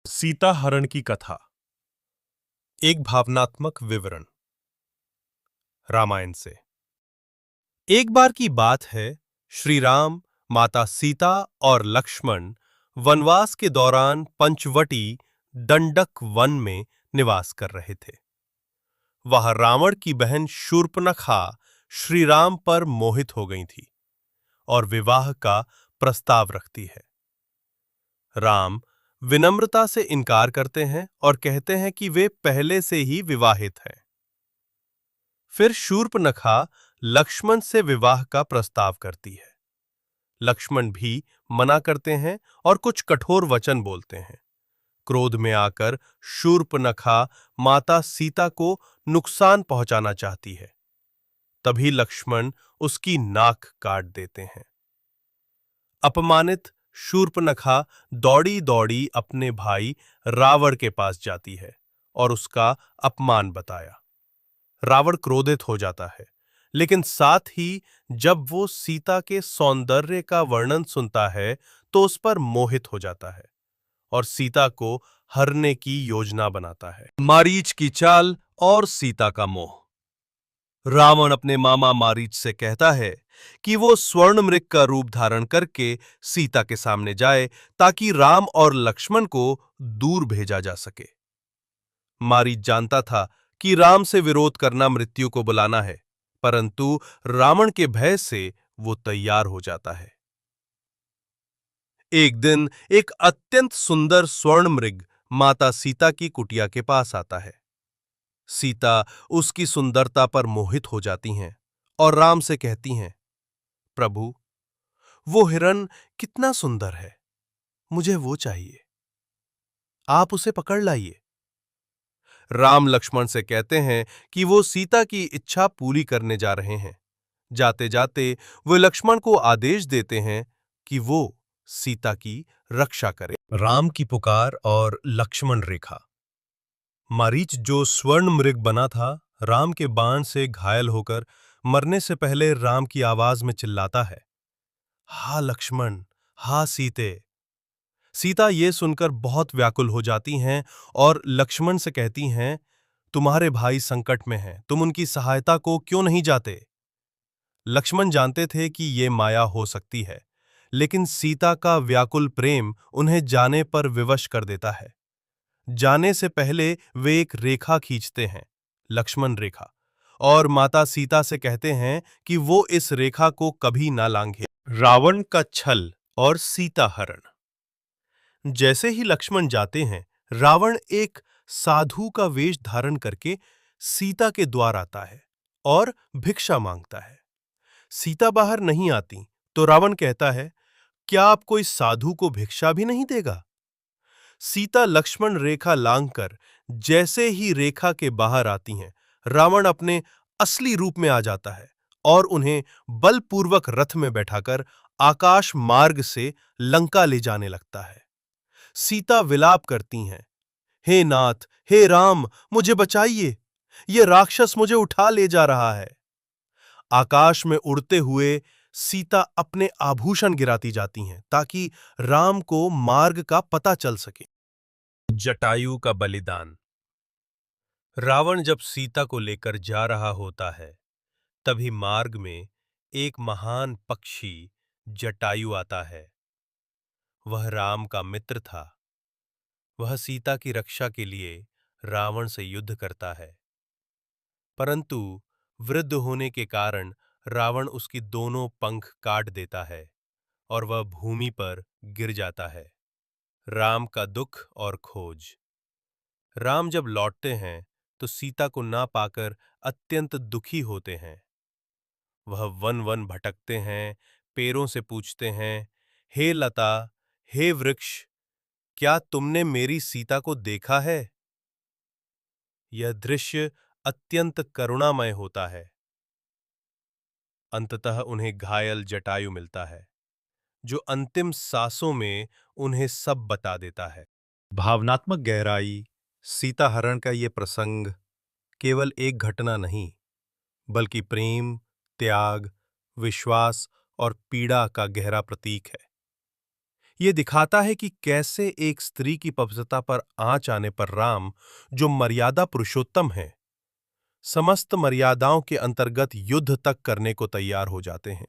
सीता हरण की कथा। एक भावनात्मक विवरण रामायण से। एक बार की बात है, श्री राम, माता सीता और लक्ष्मण वनवास के दौरान पंचवटी दंडक वन में निवास कर रहे थे। वह रावण की बहन शूर्पणखा श्री राम पर मोहित हो गई थी और विवाह का प्रस्ताव रखती है। राम विनम्रता से इनकार करते हैं और कहते हैं कि वे पहले से ही विवाहित हैं। फिर शूर्पणखा लक्ष्मण से विवाह का प्रस्ताव करती है। लक्ष्मण भी मना करते हैं और कुछ कठोर वचन बोलते हैं। क्रोध में आकर शूर्पणखा माता सीता को नुकसान पहुंचाना चाहती है। तभी लक्ष्मण उसकी नाक काट देते हैं। अपमानित शूर्पणखा दौड़ी दौड़ी अपने भाई रावण के पास जाती है और उसका अपमान बताया। रावण क्रोधित हो जाता है, लेकिन साथ ही जब वो सीता के सौंदर्य का वर्णन सुनता है तो उस पर मोहित हो जाता है और सीता को हरने की योजना बनाता है। मारीच की चाल और सीता का मोह। रावण अपने मामा मारीच से कहता है कि वो स्वर्ण मृग का रूप धारण करके सीता के सामने जाए ताकि राम और लक्ष्मण को दूर भेजा जा सके। मारीच जानता था कि राम से विरोध करना मृत्यु को बुलाना है, परंतु रावण के भय से वो तैयार हो जाता है। एक दिन एक अत्यंत सुंदर स्वर्ण मृग माता सीता की कुटिया के पास आता है। सीता उसकी सुंदरता पर मोहित हो जाती हैं और राम से कहती हैं, प्रभु, वो हिरन कितना सुंदर है, मुझे वो चाहिए, आप उसे पकड़ लाइए। राम लक्ष्मण से कहते हैं कि वो सीता की इच्छा पूरी करने जा रहे हैं। जाते जाते वे लक्ष्मण को आदेश देते हैं कि वो सीता की रक्षा करे। राम की पुकार और लक्ष्मण रेखा। मारीच जो स्वर्ण मृग बना था, राम के बाण से घायल होकर मरने से पहले राम की आवाज में चिल्लाता है, हा लक्ष्मण, हा सीते। सीता ये सुनकर बहुत व्याकुल हो जाती हैं और लक्ष्मण से कहती हैं, तुम्हारे भाई संकट में हैं, तुम उनकी सहायता को क्यों नहीं जाते? लक्ष्मण जानते थे कि ये माया हो सकती है, लेकिन सीता का व्याकुल प्रेम उन्हें जाने पर विवश कर देता है। जाने से पहले वे एक रेखा खींचते हैं, लक्ष्मण रेखा, और माता सीता से कहते हैं कि वो इस रेखा को कभी ना लांघे। रावण का छल और सीता हरण। जैसे ही लक्ष्मण जाते हैं, रावण एक साधु का वेश धारण करके सीता के द्वार आता है और भिक्षा मांगता है। सीता बाहर नहीं आती तो रावण कहता है, क्या आप कोई साधु को भिक्षा भी नहीं देगा? सीता लक्ष्मण रेखा लांघकर जैसे ही रेखा के बाहर आती हैं, रावण अपने असली रूप में आ जाता है और उन्हें बलपूर्वक रथ में बैठाकर आकाश मार्ग से लंका ले जाने लगता है। सीता विलाप करती हैं, हे नाथ, हे राम, मुझे बचाइए, ये राक्षस मुझे उठा ले जा रहा है। आकाश में उड़ते हुए सीता अपने आभूषण गिराती जाती हैं ताकि राम को मार्ग का पता चल सके। जटायु का बलिदान। रावण जब सीता को लेकर जा रहा होता है, तभी मार्ग में एक महान पक्षी जटायु आता है। वह राम का मित्र था। वह सीता की रक्षा के लिए रावण से युद्ध करता है, परंतु वृद्ध होने के कारण रावण उसकी दोनों पंख काट देता है और वह भूमि पर गिर जाता है। राम का दुख और खोज। राम जब लौटते हैं तो सीता को ना पाकर अत्यंत दुखी होते हैं। वह वन वन भटकते हैं, पेड़ों से पूछते हैं, हे लता, हे वृक्ष, क्या तुमने मेरी सीता को देखा है? यह दृश्य अत्यंत करुणामय होता है। अंततः उन्हें घायल जटायु मिलता है, जो अंतिम सांसों में उन्हें सब बता देता है। भावनात्मक गहराई। सीता हरण का ये प्रसंग केवल एक घटना नहीं, बल्कि प्रेम, त्याग, विश्वास और पीड़ा का गहरा प्रतीक है। ये दिखाता है कि कैसे एक स्त्री की पवित्रता पर आंच आने पर राम, जो मर्यादा पुरुषोत्तम है, समस्त मर्यादाओं के अंतर्गत युद्ध तक करने को तैयार हो जाते हैं।